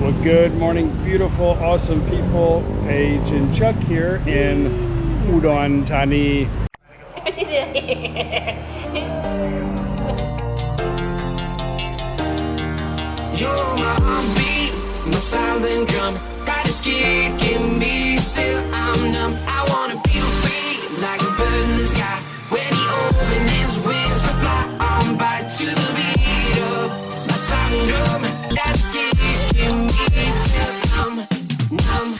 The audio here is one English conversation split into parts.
Well, good morning, beautiful, awesome people. Paige and Chuck here in Udon Thani. You're my heartbeat, my silent drum. Brightest kid, give me till I'm numb. I wanna feel free, like a bird in the sky. When he opens his wings to fly on by to the beat of my silent drum. That's kid, give me till I'm numb.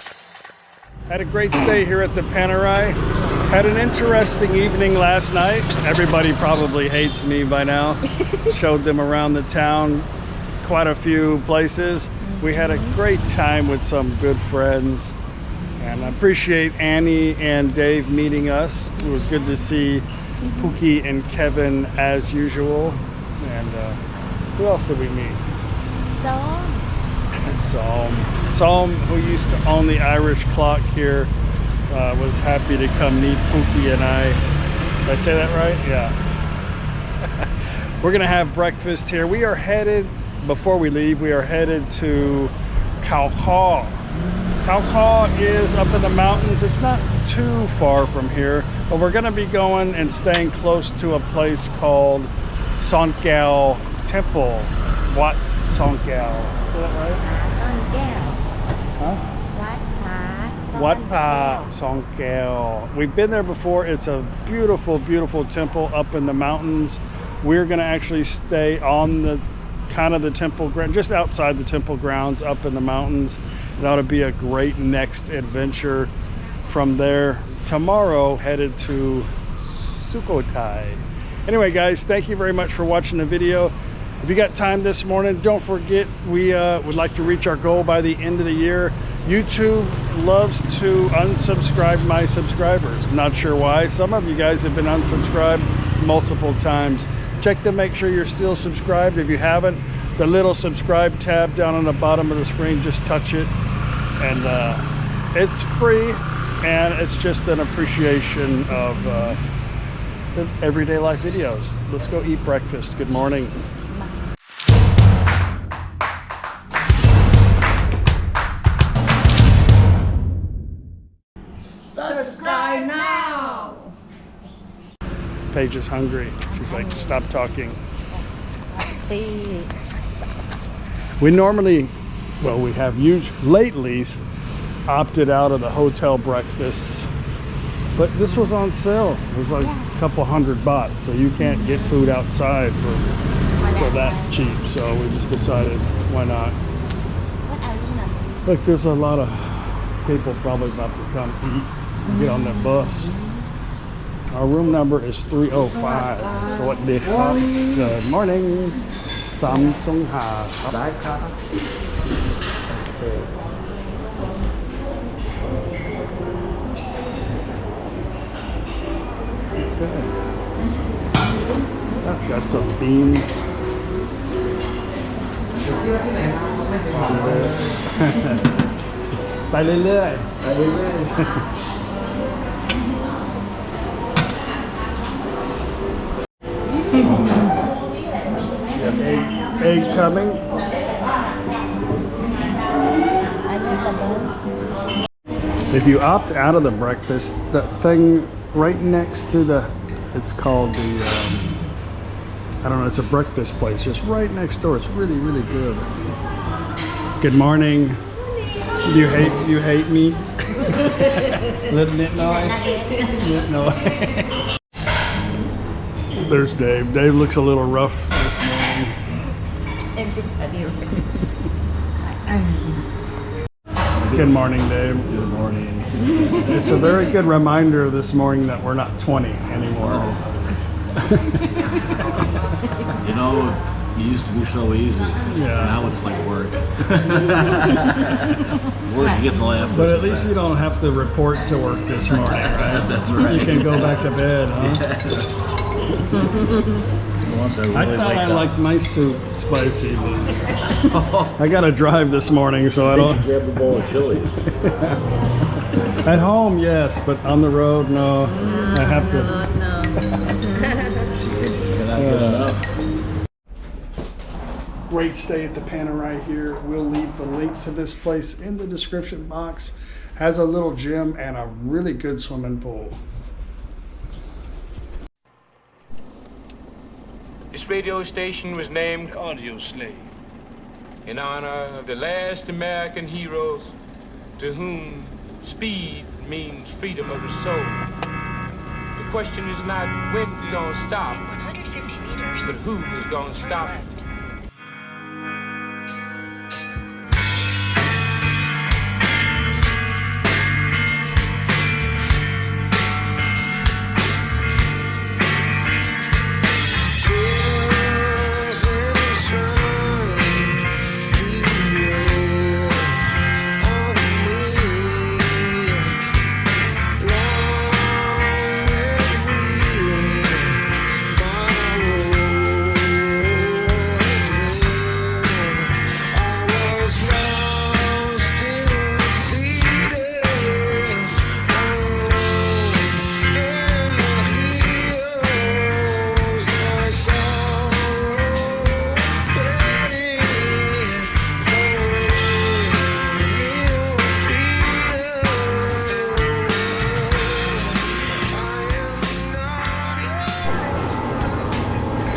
Had a great stay here at the Panerai. Had an interesting evening last night. Everybody probably hates me by now. Showed them around the town, quite a few places. We had a great time with some good friends, and I appreciate Annie and Dave meeting us. It was good to see Pookie and Kevin as usual. And who else did we meet? Psalm, who used to own the Irish clock here, was happy to come meet Pookie and I. Did I say that right? Yeah. We're gonna have breakfast here. We are headed, before we leave, we are headed to Khao. Khao is up in the mountains. It's not too far from here, but we're gonna be going and staying close to a place called Sorn Kaew Temple. Wat Phra Sorn Kaew. Is that right? Huh? Wat Phra Sorn Kaew. We've been there before. It's a beautiful, beautiful temple up in the mountains. We're gonna actually stay on the kind of the temple ground, just outside the temple grounds up in the mountains. It ought to be a great next adventure. From there, tomorrow headed to Sukhothai. Anyway guys, thank you very much for watching the video. If you got time this morning, don't forget we would like to reach our goal by the end of the year. YouTube loves to unsubscribe my subscribers. Not sure why. Some of you guys have been unsubscribed multiple times. Check to make sure you're still subscribed. If you haven't, the little subscribe tab down on the bottom of the screen, just touch it. And it's free, and it's just an appreciation of the everyday life videos. Let's go eat breakfast. Good morning. Subscribe now. Paige is hungry. She's like, stop talking. We normally, well, we have lately opted out of the hotel breakfasts, but this was on sale. It was like a couple $100 baht, so you can't get food outside for that cheap. So we just decided, why not? Look, there's a lot of people probably about to come eat, get on the bus. Our room number is 305. So what day? Good morning. Samsung Ha. Okay. I've got some beans.ไปเรื่อยๆ Egg coming. If you opt out of the breakfast, that thing right next to the, it's called the, I don't know, it's a breakfast place just right next door. It's really, really good. Good morning. Do you hate me? No. There's Dave. Dave looks a little rough this morning. Good morning, Dave. Good morning. It's a very good reminder this morning that we're not 20 anymore. You know, it used to be so easy. Yeah. Now it's like work. Work, you get the laugh. But at least you don't have to report to work this morning, right? That's right. You can go back to bed, huh? I thought I liked my soup spicy, but I gotta drive this morning, so I don't. Grab a bowl of chilies. At home, yes, but on the road, no. I have to. Cannot get enough. Great stay at the Panerai here. We'll leave the link to this place in the description box. Has a little gym and a really good swimming pool. This radio station was named Audio Slave in honor of the last American heroes to whom speed means freedom of the soul. The question is not when we're going to stop, 150 meters. but who is going to stop it.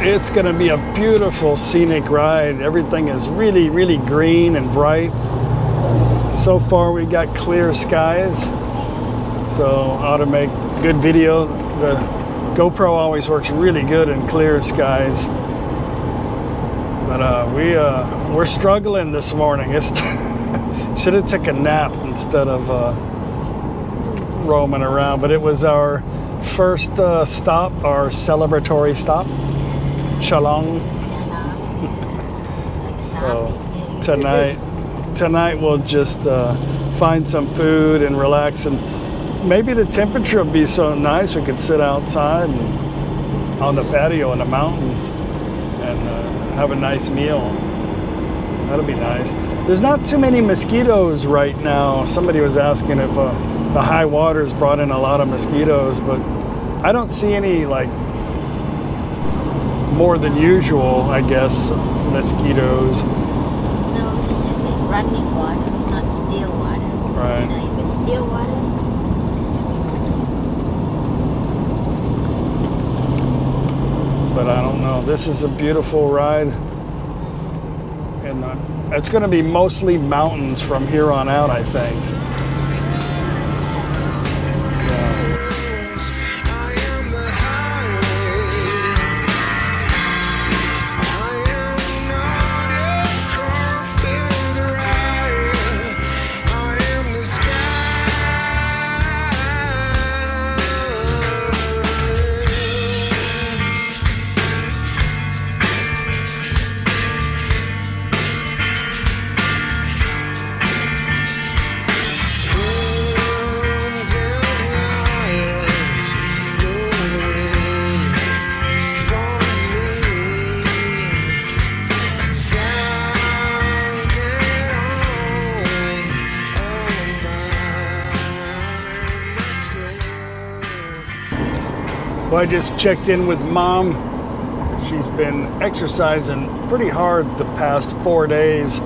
It's going to be a beautiful scenic ride. Everything is really, really green and bright. So far we got clear skies, so ought to make good video. The GoPro always works really good in clear skies. But we're struggling this morning. It's should have took a nap instead of roaming around. But it was our first stop, our celebratory stop. Chalong. So tonight we'll just find some food and relax, and maybe the temperature will be so nice we could sit outside and on the patio in the mountains and have a nice meal. That'll be nice. There's not too many mosquitoes right now. Somebody was asking if the high waters brought in a lot of mosquitoes, but I don't see any like more than usual, I guess, mosquitoes. No, this is running water. It's not still water. Right. You know, if it's still water, it's going to be mosquito. But I don't know. This is a beautiful ride. And it's going to be mostly mountains from here on out, I think. Well, I just checked in with Mom. She's been exercising pretty hard the past 4 days,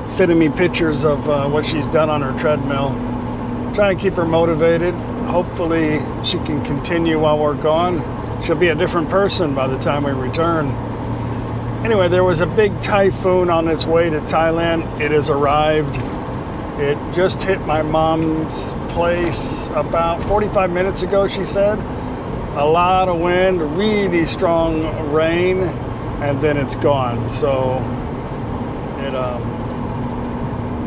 sending me pictures of what she's done on her treadmill. Trying to keep her motivated. Hopefully she can continue while we're gone. She'll be a different person by the time we return. Anyway, there was a big typhoon on its way to Thailand. It has arrived. It just hit my mom's place about 45 minutes ago, she said. A lot of wind, really strong rain, and then it's gone. So it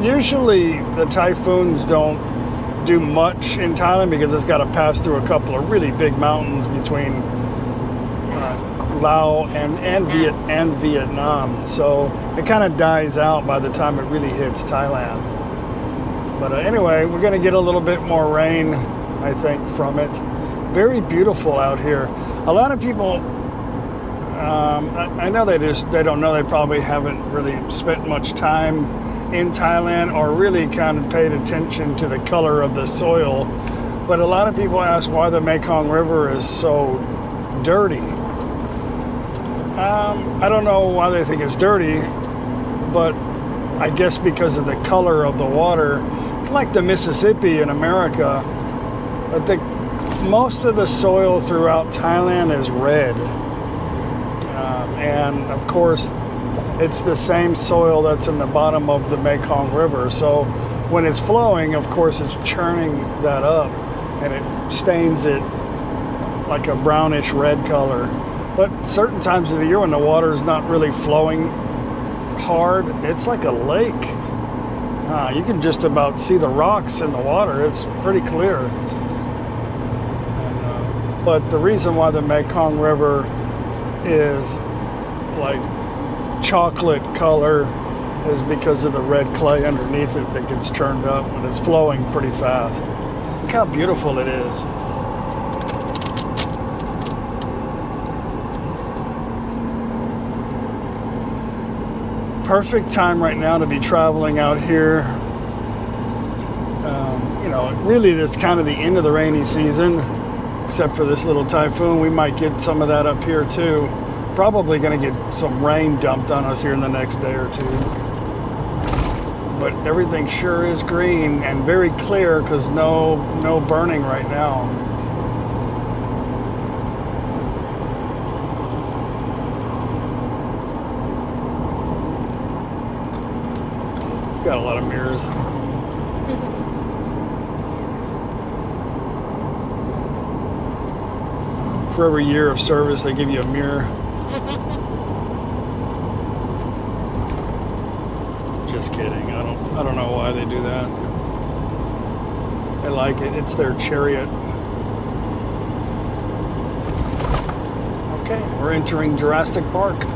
usually the typhoons don't do much in Thailand because it's got to pass through a couple of really big mountains between Laos and Vietnam. So it kind of dies out by the time it really hits Thailand. But anyway, we're going to get a little bit more rain, I think, from it. Very beautiful out here. A lot of people, I know they don't know, they probably haven't really spent much time in Thailand or really kind of paid attention to the color of the soil. But a lot of people ask why the Mekong River is so dirty. I don't know why they think it's dirty. but I guess because of the color of the water, it's like the Mississippi in America. I think most of the soil throughout Thailand is red. And of course, it's the same soil that's in the bottom of the Mekong River. So when it's flowing, of course, it's churning that up and it stains it like a brownish red color. But certain times of the year when the water is not really flowing hard, it's like a lake. You can just about see the rocks in the water. It's pretty clear. And, but the reason why the Mekong River is like chocolate color is because of the red clay underneath it that gets churned up when it's flowing pretty fast. Look how beautiful it is. Perfect time right now to be traveling out here. You know, really it's kind of the end of the rainy season, except for this little typhoon. We might get some of that up here too. Probably going to get some rain dumped on us here in the next day or two. But everything sure is green and very clear because no burning right now. It's got a lot of mirrors. For every year of service, they give you a mirror. Just kidding. I don't know why they do that. They like it. It's their chariot. Okay, we're entering Jurassic Park.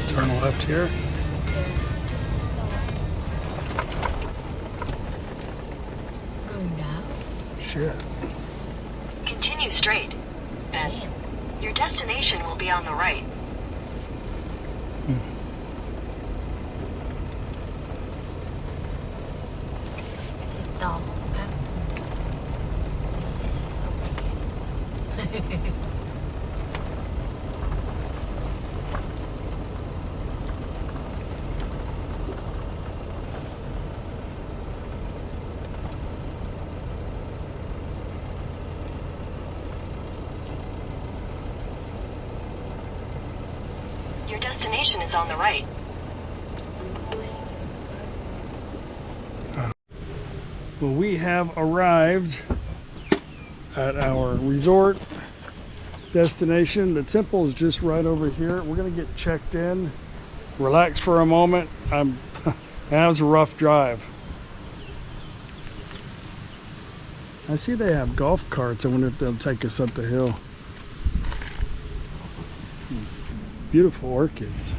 Turn left here. Going down? Sure. Continue straight. Then your destination will be on the right. Your destination is on the right. Well, we have arrived at our resort destination. The temple is just right over here. We're gonna get checked in, relax for a moment. That was a rough drive. I see they have golf carts. I wonder if they'll take us up the hill. Beautiful orchids.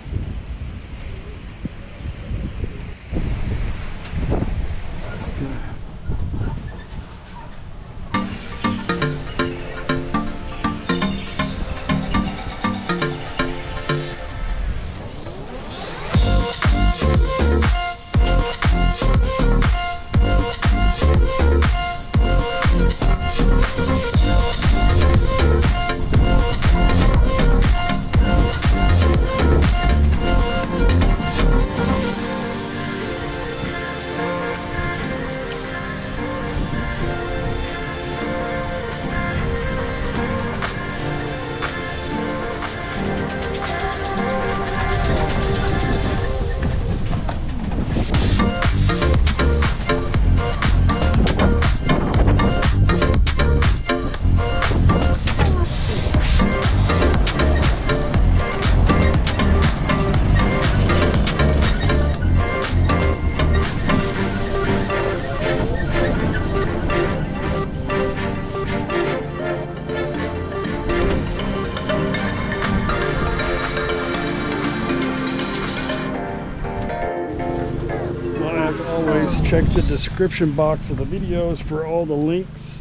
check the description box of the videos for all the links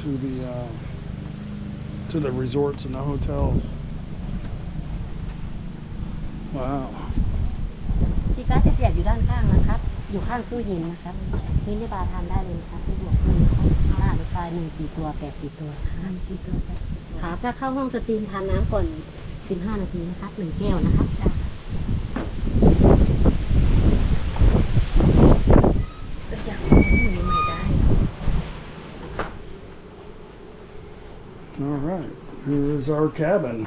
to the resorts and the hotels. Wow. ที่การ์ดจะเสียบอยู่ด้านข้างนะครับอยู่ข้างตู้เย็นนะครับมินิบาร์ทานได้เลยนะครับที่บวก1ค่าหรือไฟ1 4 ตัว8 4 ตัวค่ะ4 ตัว8 4ตัวครับจะเข้าห้องสตรีมทานน้ำก่อน15 นาทีนะครับ1 แก้วนะครับก็จะให้หนูใหม่ได้ All right, here is our cabin.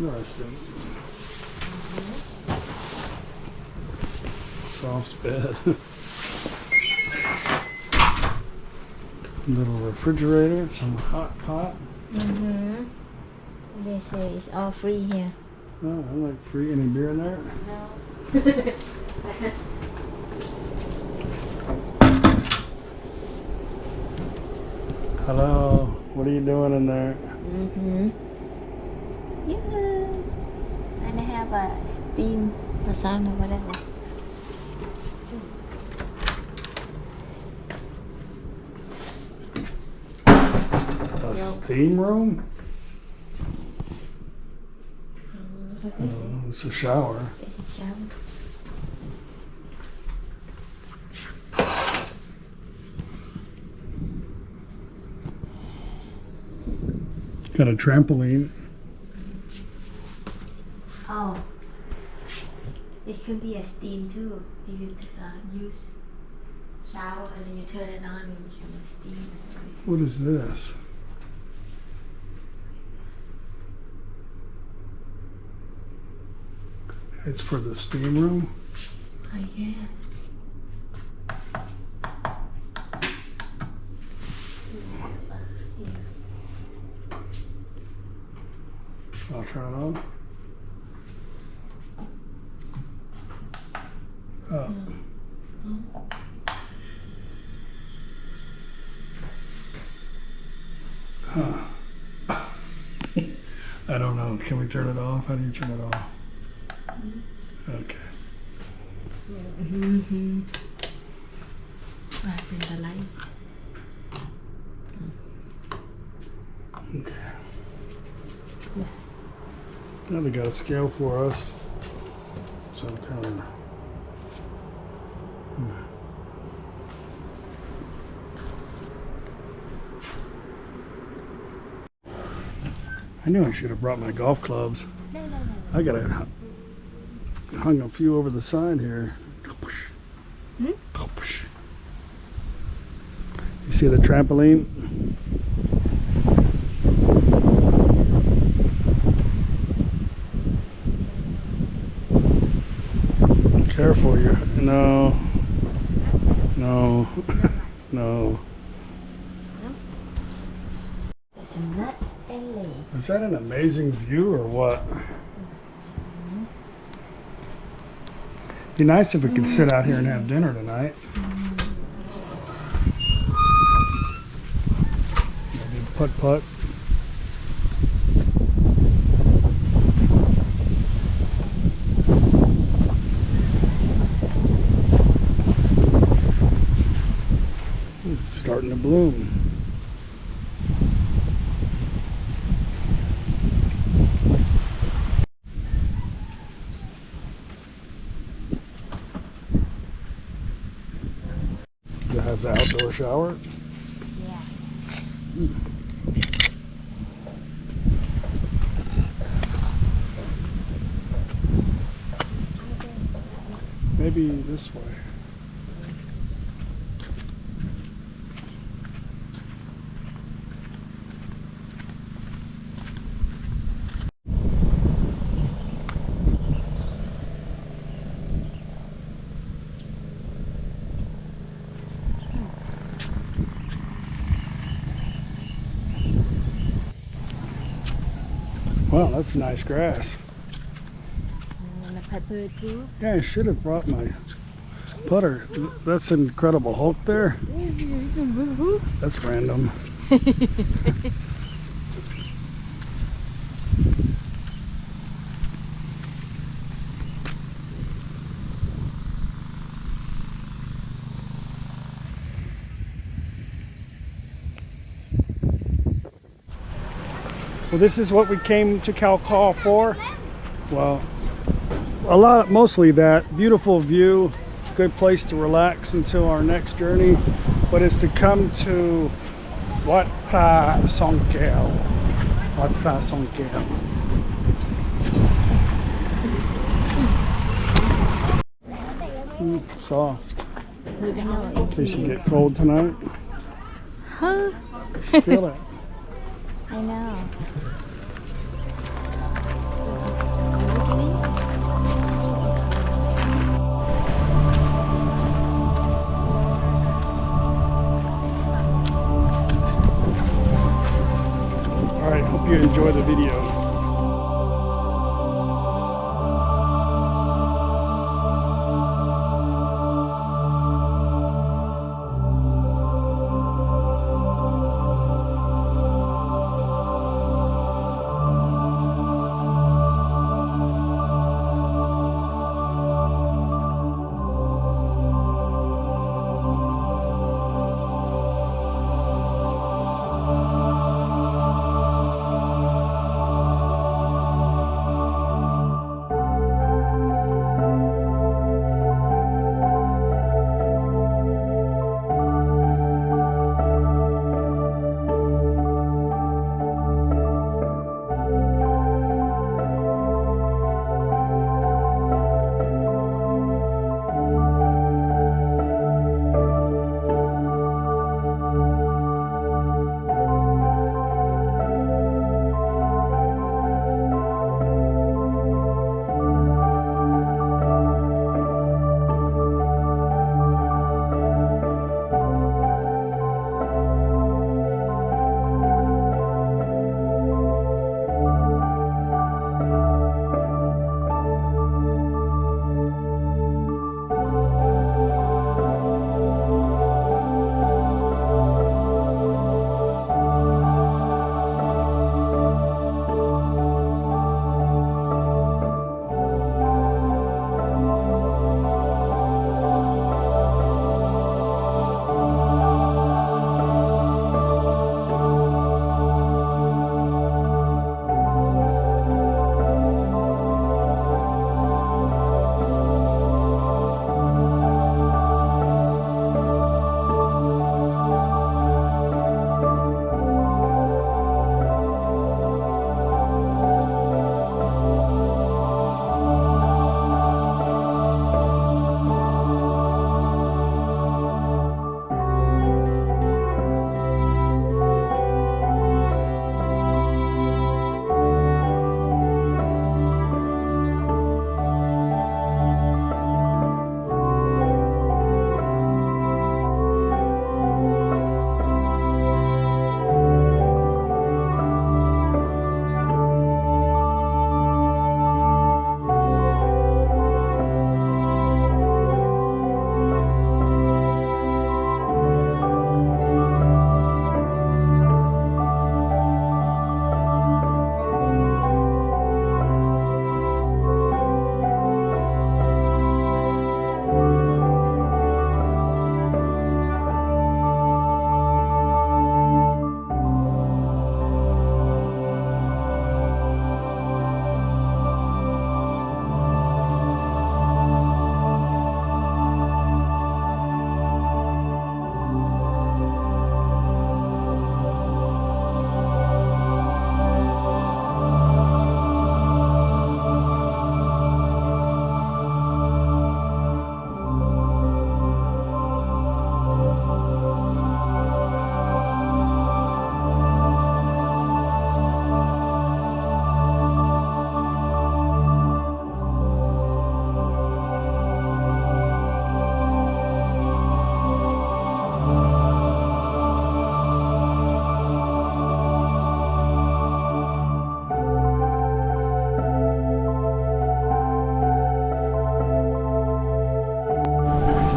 Interesting. Soft bed. Little refrigerator, some hot pot. They say it's all free here. Oh, I like free. Any beer in there? No. Hello. What are you doing in there? Yeah. And I have a steam or sound or whatever. A steam room? It's a shower. It's a shower. Got a trampoline. Oh. It could be a steam too. If you use shower and then you turn it on, it becomes a steam or something. What is this? It's for the steam room? I guess. I'll turn it on. Oh. Huh. I don't know. Can we turn it off? How do you turn it off? Okay. In the light. Okay. Now they got a scale for us. Some kind of. I knew I should have brought my golf clubs. I got hung a few over the side here. You see the trampoline? Careful, no. It's not LA. Is that an amazing view or what? Be nice if we could sit out here and have dinner tonight. Maybe putt-putt. It's starting to bloom. It has an outdoor shower. Yeah. Maybe this way. Wow, that's nice grass. Pepper too. Yeah, I should have brought my putter. That's an Incredible Hulk there. That's random. Well, this is what we came to Khao for. Well, mostly that. Beautiful view, good place to relax until our next journey. But it's to come to Wat Phra Sorn Kaew. Wat Phra Sorn Kaew. Soft. In case you get cold tonight. Huh? Feel it. I know. All right, hope you enjoy the video.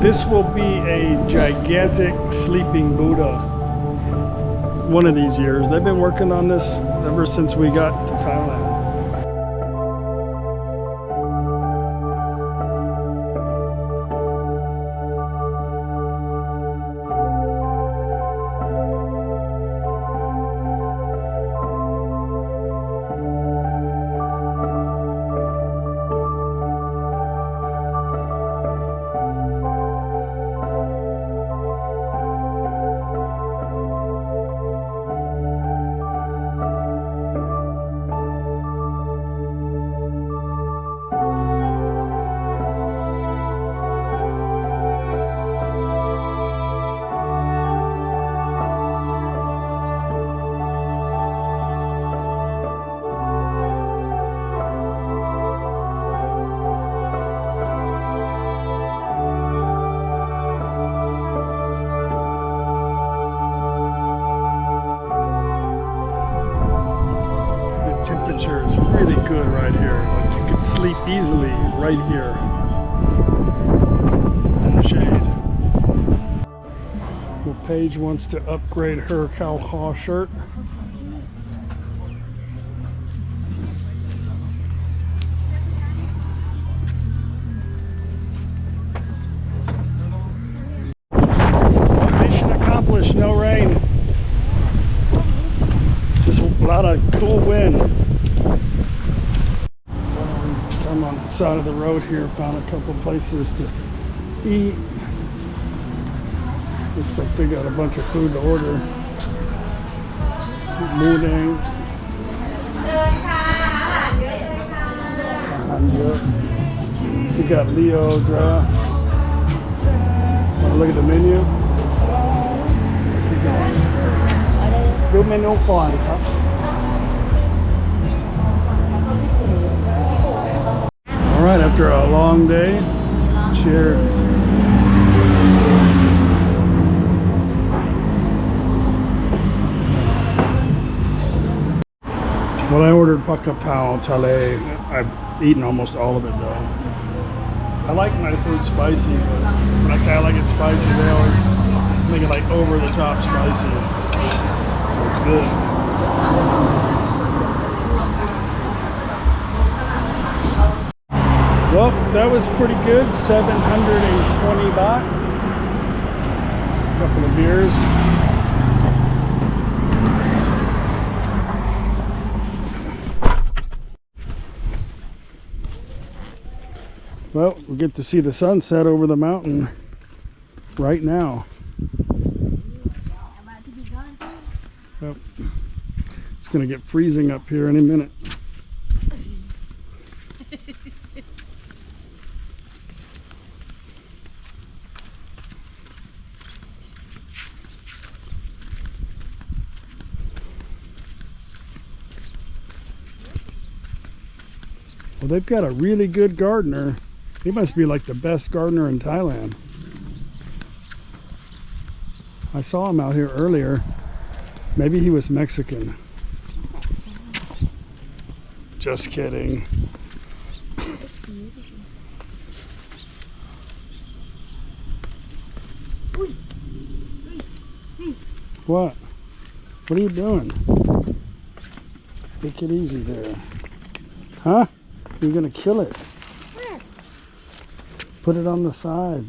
This will be a gigantic sleeping Buddha one of these years. They've been working on this ever since we got to Thailand. temperature is really good right here. Like you could sleep easily right here in the shade. Well, Paige wants to upgrade her Khao shirt. Well, mission accomplished, no rain. Just a lot of cool wind. I'm on the side of the road here, found a couple places to eat. Looks like they got a bunch of food to order. Morning. We got Leo Dra. Want to look at the menu? Do menu ก่อนครับ All right, after a long day, cheers. Well, I ordered pakapao tale. I've eaten almost all of it though. I like my food spicy, but when I say I like it spicy, they always make it like over the top spicy. So it's good. Well, that was pretty good. 720 baht. A couple of beers. Well, we get to see the sunset over the mountain right now. Yep. It's going to get freezing up here any minute. Well, they've got a really good gardener. He must be like the best gardener in Thailand. I saw him out here earlier. Maybe he was Mexican. Just kidding. What? What are you doing? Take it easy there. Huh? You're gonna kill it. Put it on the side.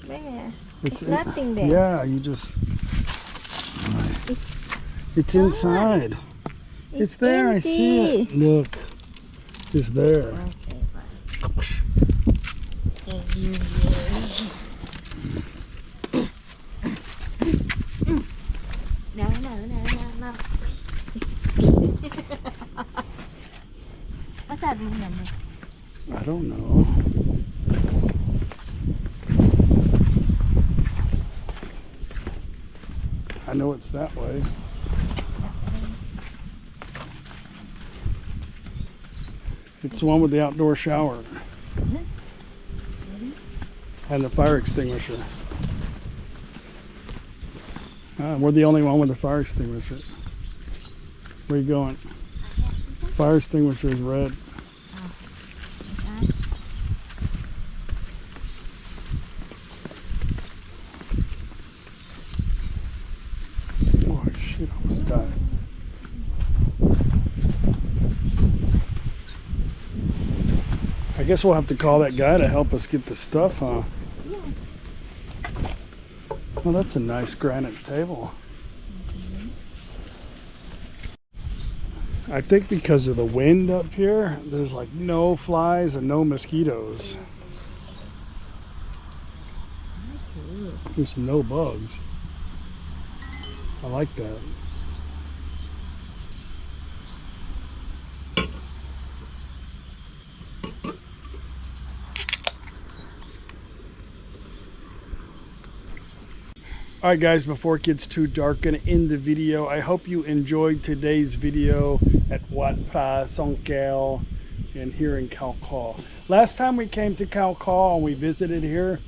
Where? It's nothing there. Yeah, you just... It's inside. It's there, I see it. Look. It's there. No. What's that mean? I don't know. I know it's that way. It's the one with the outdoor shower and the fire extinguisher. We're the only one with a fire extinguisher. Where are you going? Fire extinguisher is red. Oh shit, I almost died. I guess we'll have to call that guy to help us get the stuff, huh? Well, that's a nice granite table. I think because of the wind up here, there's like no flies and no mosquitoes. There's no bugs. I like that. Alright guys, before it gets too dark, gonna end the video. I hope you enjoyed today's video at Wat Phra Sorn Kaew and here in Khao. Last time we came to Khao and we visited here,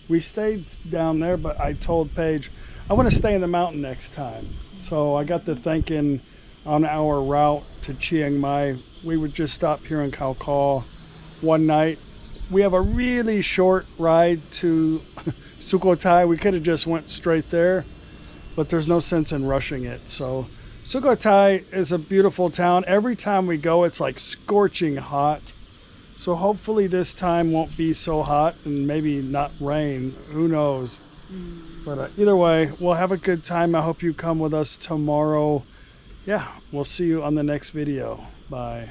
we stayed down there, but I told Paige, I want to stay in the mountain next time. So I got to thinking on our route to Chiang Mai, we would just stop here in Khao one night. We have a really short ride to Sukhothai. We could have just went straight there, but there's no sense in rushing it. So Sukhothai is a beautiful town. Every time we go, it's like scorching hot. So hopefully this time won't be so hot and maybe not rain. Who knows? But either way, we'll have a good time. I hope you come with us tomorrow. Yeah, we'll see you on the next video. Bye.